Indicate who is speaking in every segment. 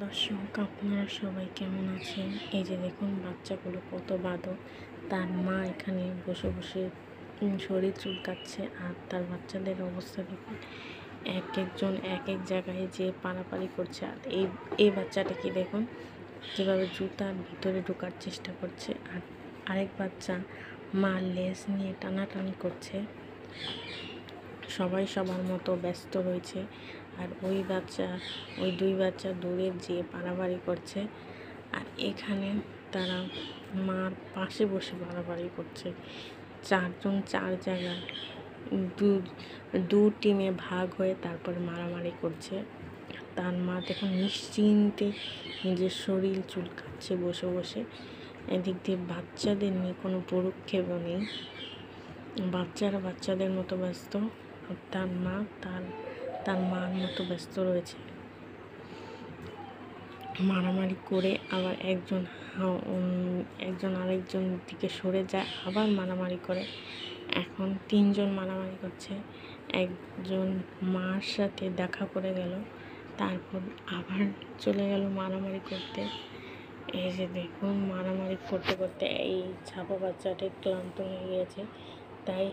Speaker 1: দর্শক, আপনারা সবাই কেমন আছেন? এই যে দেখুন, বাচ্চাগুলো কত বাঁদর। তার মা এখানে বসে বসে শরীর চুলকাচ্ছে, আর তার বাচ্চাদের অবস্থা দেখুন, একজন এক এক জায়গায় যে পারাপারি করছে। আর এই বাচ্চাটাকে দেখুন কীভাবে জুতার ভিতরে ঢোকার চেষ্টা করছে, আর আরেক বাচ্চা মার লেজ নিয়ে টানাটানি করছে। সবাই সবার মতো ব্যস্ত রয়েছে, আর ওই দুই বাচ্চা দূরে যেয়ে পারাবাড়ি করছে, আর এখানে তারা মার পাশে বসে পারাবাড়ি করছে। চারজন চার জায়গায় দু টিমে ভাগ হয়ে তারপরে মারামারি করছে। তার মা দেখুন নিশ্চিন্তে নিজের শরীর চুলকাচ্ছে বসে বসে। এদিক দিয়ে বাচ্চাদের নিয়ে কোনো পরক্ষেপও নেই, বাচ্চারা বাচ্চাদের মতো ব্যস্ত, আর তার মা তার মার মতো ব্যস্ত রয়েছে। মারামারি করে আবার একজন আরেকজন দিকে সরে যায়, আবার মারামারি করে। এখন তিনজন মারামারি করছে। একজন মার সাথে দেখা করে গেল, তারপর আবার চলে গেল মারামারি করতে। এই যে দেখুন, মারামারি করতে করতে এই ছাপা বাচ্চাটা ক্লান্ত হয়ে গিয়েছে, তাই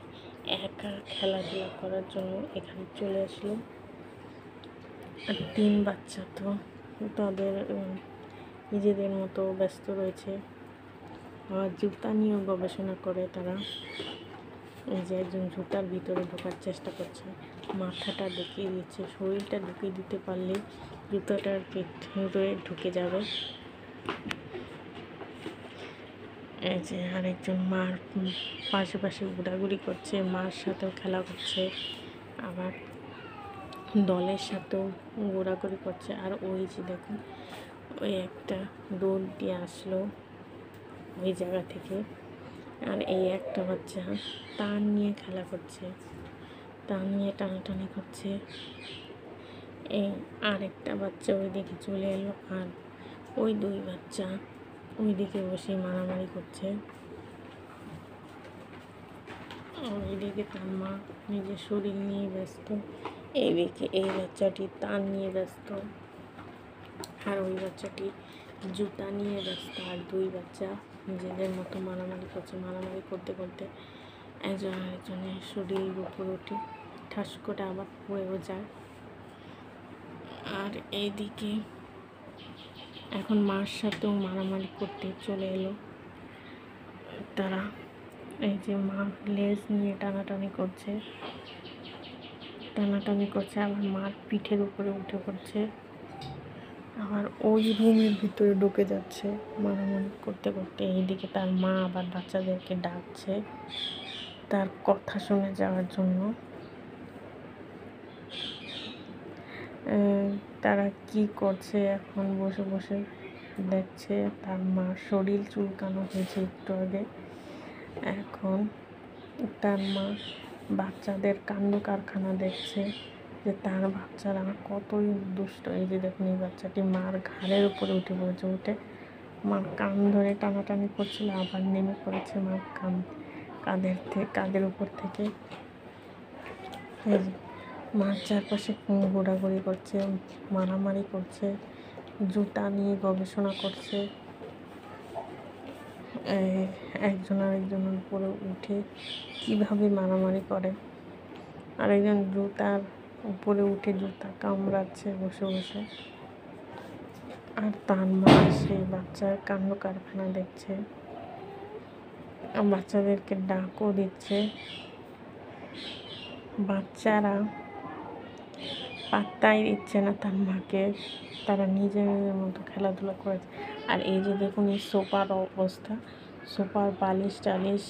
Speaker 1: একা খেলাধুলা করার জন্য এখানে চলে আসলো। আর তিন বাচ্চা তো তাদের নিজেদের মতো ব্যস্ত রয়েছে, আর জুতা নিয়েও গবেষণা করে তারা। এই যে একজন জুতার ভিতরে ঢোকার চেষ্টা করছে, মাথাটা ঢুকিয়ে দিচ্ছে, শরীরটা ঢুকিয়ে দিতে পারলে জুতাটার ভিতরে ঢুকে যাবে। এই যে আরেকজন মার পাশে পাশে ঘোরাঘুরি করছে, মার সাথেও খেলা করছে, আবার দলের সাথেও ঘোরাঘুরি করছে। আর ওই যে দেখুন, ওই একটা দৌড় দিয়ে আসলো ওই জায়গা থেকে, আর এই একটা বাচ্চা তার নিয়ে খেলা করছে, তার নিয়ে টানাটানি করছে। এই আরেকটা বাচ্চা ওই দিকে চলে এলো, আর ওই দুই বাচ্চা ওই দিকে বসে মারামারি করছে। ওইদিকে তার মা নিজের শরীর নিয়ে ব্যস্ত, এইদিকে এই বাচ্চাটি তার নিয়ে ব্যস্ত, আর ওই বাচ্চাটি জুতা নিয়ে ব্যস্ত। আর দুই বাচ্চা নিজেদের মতো মারামারি করছে। মারামারি করতে করতে একজন আরেকজনের শরীরের উপর উঠে ঠাস করে আবার পড়েও যায়। আর এইদিকে এখন মার সাথেও মারামারি করতে চলে এলো তারা। এই যে মা লেজ নিয়ে টানাটানি করছে, আবার মার পিঠের উপরে উঠে পড়ছে, আবার ওই রুমের ভিতরে ঢুকে যাচ্ছে মারামারি করতে করতে। এইদিকে তার মা আবার বাচ্চাদেরকে ডাকছে তার কথা শুনে যাওয়ার জন্য। তারা কি করছে এখন বসে বসে দেখছে। তার মার শরীর চুলকানো হয়েছে একটু আগে। এখন তার মা বাচ্চাদের কাণ্ড কারখানা দেখছে, যে তার বাচ্চারা কতই দুষ্ট। এই যে দেখুন, এই বাচ্চাটি মার ঘাড়ের উপরে উঠে পড়েছে, উঠে মার কান ধরে টানাটানি করছিল, আবার নেমে পড়েছে মার কাঁধের উপর থেকে। এই যে মার চারপাশে ঘোরাঘুরি করছে, মারামারি করছে, জুতা নিয়ে গবেষণা করছে। একজন আরেকজনের উপরে উঠে কিভাবে মারামারি করে, আরেকজন জুতার উপরে উঠে জুতা কামড়াচ্ছে বসে বসে। আর তার মা সেই বাচ্চার কাণ্ড কারখানা দেখছে, বাচ্চাদেরকে ডাকও দিচ্ছে। বাচ্চারা পাত্তাই দিচ্ছে না তার মাকে, তারা নিজের মতো খেলাধুলা করেছে। আর এই যে দেখুন, এই সোফার অবস্থা, সোফার বালিশ টালিশ